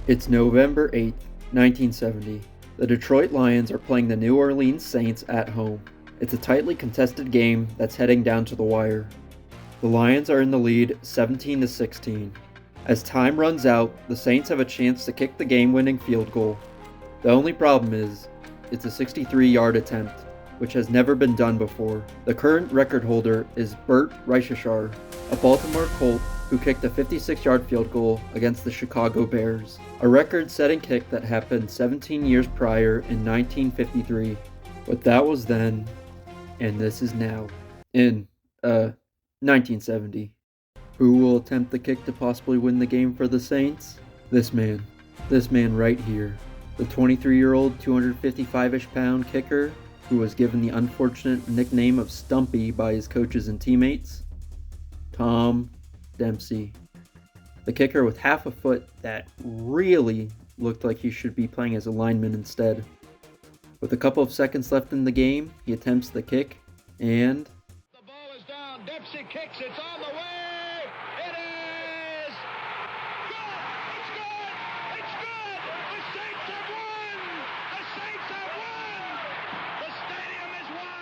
It's November 8th, 1970. The Detroit Lions are playing the New Orleans Saints at home. It's a tightly contested game that's heading down to the wire. The Lions are in the lead 17-16. As time runs out, the Saints have a chance to kick the game-winning field goal. The only problem is, it's a 63-yard attempt, which has never been done before. The current record holder is Burt Reicheshar, a Baltimore Colt who kicked a 56-yard field goal against the Chicago Bears, a record-setting kick that happened 17 years prior in 1953. But that was then, and this is now, in, 1970. Who will attempt the kick to possibly win the game for the Saints? This man right here, the 23-year-old, 255-ish pound kicker who was given the unfortunate nickname of Stumpy by his coaches and teammates, Tom Dempsey. The kicker with half a foot that really looked like he should be playing as a lineman instead. With a couple of seconds left in the game, he attempts the kick, and the ball is down. Dempsey kicks. It's on the way. It is good. It's good. It's good. The Saints have won. The Saints have won. The stadium is wild.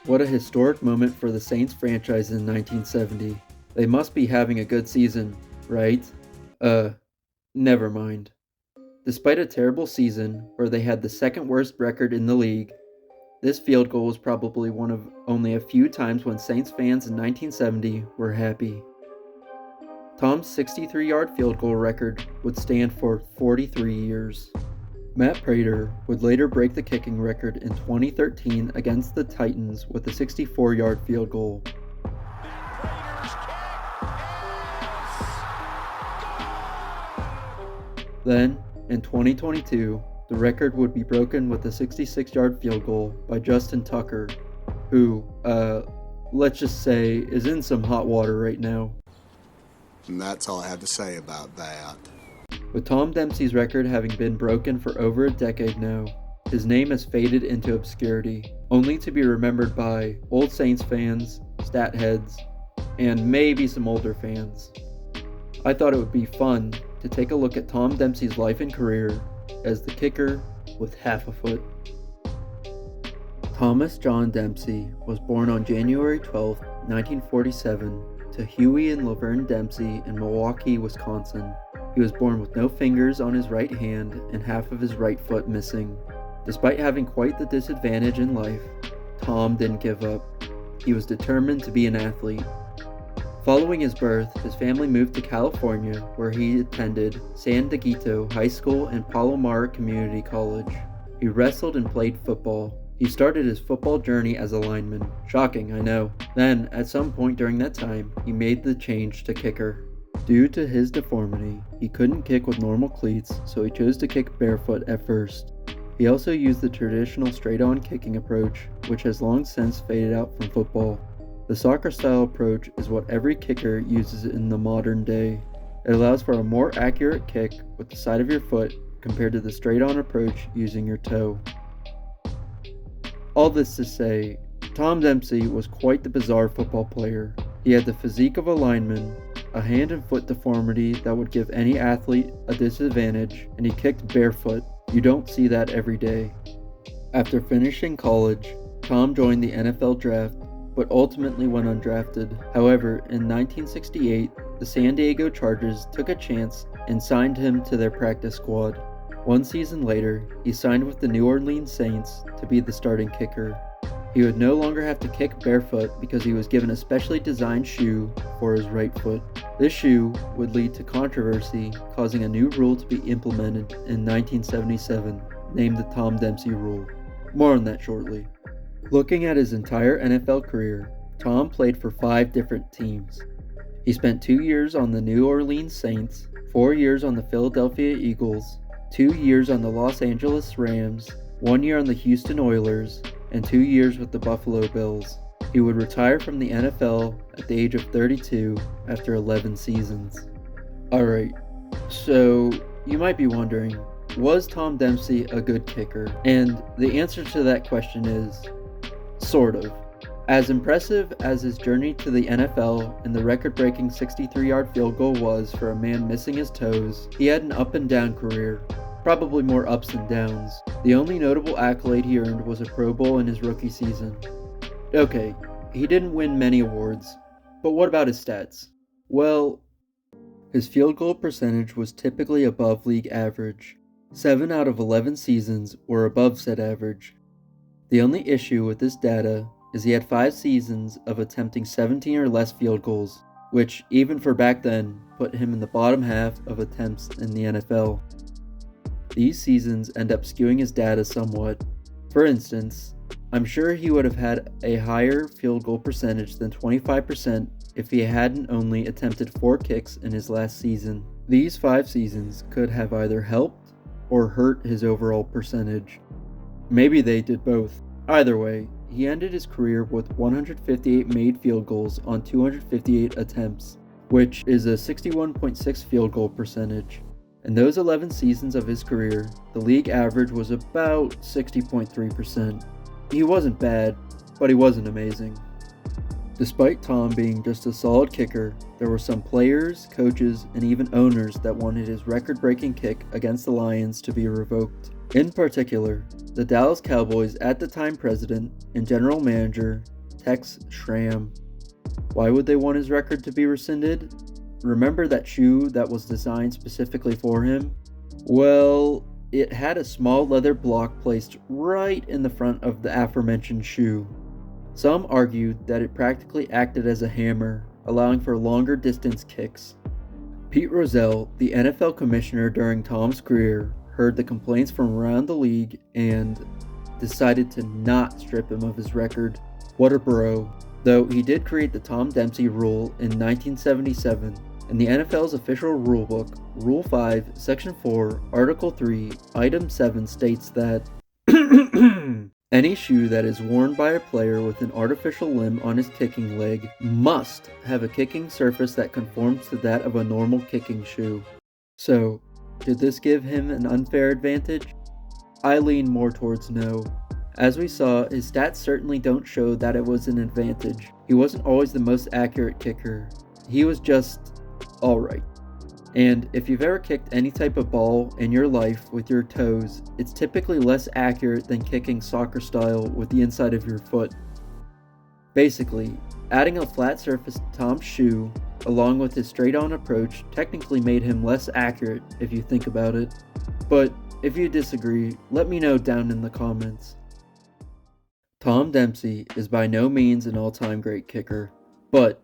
What a historic moment for the Saints franchise in 1970. They must be having a good season, right? Never mind. Despite a terrible season where they had the second worst record in the league, this field goal was probably one of only a few times when Saints fans in 1970 were happy. Tom's 63-yard field goal record would stand for 43 years. Matt Prater would later break the kicking record in 2013 against the Titans with a 64-yard field goal. Then, in 2022, the record would be broken with a 66-yard field goal by Justin Tucker, who, let's just say, is in some hot water right now. And that's all I have to say about that. With Tom Dempsey's record having been broken for over a decade now, his name has faded into obscurity, only to be remembered by old Saints fans, stat heads, and maybe some older fans. I thought it would be fun to take a look at Tom Dempsey's life and career as the kicker with half a foot. Thomas John Dempsey was born on January 12, 1947, to Huey and Laverne Dempsey in Milwaukee, Wisconsin. He was born with no fingers on his right hand and half of his right foot missing. Despite having quite the disadvantage in life, Tom didn't give up. He was determined to be an athlete. Following his birth, his family moved to California, where he attended San Dieguito High School and Palomar Community College. He wrestled and played football. He started his football journey as a lineman. Shocking, I know. Then, at some point during that time, he made the change to kicker. Due to his deformity, he couldn't kick with normal cleats, so he chose to kick barefoot at first. He also used the traditional straight-on kicking approach, which has long since faded out from football. The soccer-style approach is what every kicker uses in the modern day. It allows for a more accurate kick with the side of your foot compared to the straight-on approach using your toe. All this to say, Tom Dempsey was quite the bizarre football player. He had the physique of a lineman, a hand and foot deformity that would give any athlete a disadvantage, and he kicked barefoot. You don't see that every day. After finishing college, Tom joined the NFL draft, but ultimately went undrafted. However, in 1968, the San Diego Chargers took a chance and signed him to their practice squad. One season later, he signed with the New Orleans Saints to be the starting kicker. He would no longer have to kick barefoot because he was given a specially designed shoe for his right foot. This shoe would lead to controversy, causing a new rule to be implemented in 1977, named the Tom Dempsey Rule. More on that shortly. Looking at his entire NFL career, Tom played for 5 different teams. He spent 2 years on the New Orleans Saints, 4 years on the Philadelphia Eagles, 2 years on the Los Angeles Rams, 1 year on the Houston Oilers, and 2 years with the Buffalo Bills. He would retire from the NFL at the age of 32 after 11 seasons. Alright, so you might be wondering, was Tom Dempsey a good kicker? And the answer to that question is, sort of. As impressive as his journey to the NFL and the record-breaking 63-yard field goal was for a man missing his toes, he had an up-and-down career, probably more ups than downs. The only notable accolade he earned was a Pro Bowl in his rookie season. Okay, he didn't win many awards, but what about his stats? Well, his field goal percentage was typically above league average. 7 out of 11 seasons were above said average. The only issue with this data is he had 5 seasons of attempting 17 or less field goals, which, even for back then, put him in the bottom half of attempts in the NFL. These seasons end up skewing his data somewhat. For instance, I'm sure he would have had a higher field goal percentage than 25% if he hadn't only attempted 4 kicks in his last season. These 5 seasons could have either helped or hurt his overall percentage. Maybe they did both. Either way, he ended his career with 158 made field goals on 258 attempts, which is a 61.6 field goal percentage. In those 11 seasons of his career, the league average was about 60.3%. He wasn't bad, but he wasn't amazing. Despite Tom being just a solid kicker, there were some players, coaches, and even owners that wanted his record-breaking kick against the Lions to be revoked. In particular, the Dallas Cowboys at the time president and general manager, Tex Schramm. Why would they want his record to be rescinded? Remember that shoe that was designed specifically for him? Well, it had a small leather block placed right in the front of the aforementioned shoe. Some argued that it practically acted as a hammer, allowing for longer distance kicks. Pete Rozelle, the NFL commissioner during Tom's career, heard the complaints from around the league and decided to not strip him of his record. What a bro. Though he did create the Tom Dempsey rule in 1977, in the NFL's official rulebook, Rule 5, Section 4, Article 3, Item 7 states that any shoe that is worn by a player with an artificial limb on his kicking leg must have a kicking surface that conforms to that of a normal kicking shoe. So, did this give him an unfair advantage? I lean more towards no. As we saw, his stats certainly don't show that it was an advantage. He wasn't always the most accurate kicker. He was just alright. And if you've ever kicked any type of ball in your life with your toes, it's typically less accurate than kicking soccer style with the inside of your foot. Basically, adding a flat surface to Tom's shoe, along with his straight-on approach, technically made him less accurate if you think about it. But if you disagree, let me know down in the comments. Tom Dempsey is by no means an all-time great kicker, but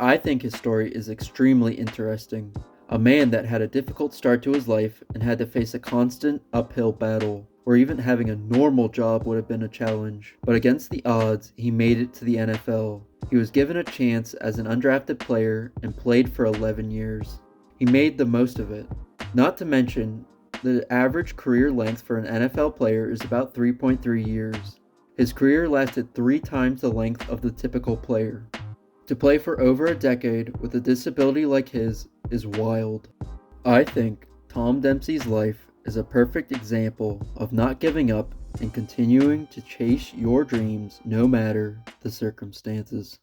I think his story is extremely interesting. A man that had a difficult start to his life and had to face a constant uphill battle, where even having a normal job would have been a challenge. But against the odds, he made it to the NFL. He was given a chance as an undrafted player and played for 11 years. He made the most of it. Not to mention, the average career length for an NFL player is about 3.3 years. His career lasted 3 times the length of the typical player. To play for over a decade with a disability like his is wild. I think Tom Dempsey's life is a perfect example of not giving up and continuing to chase your dreams no matter the circumstances.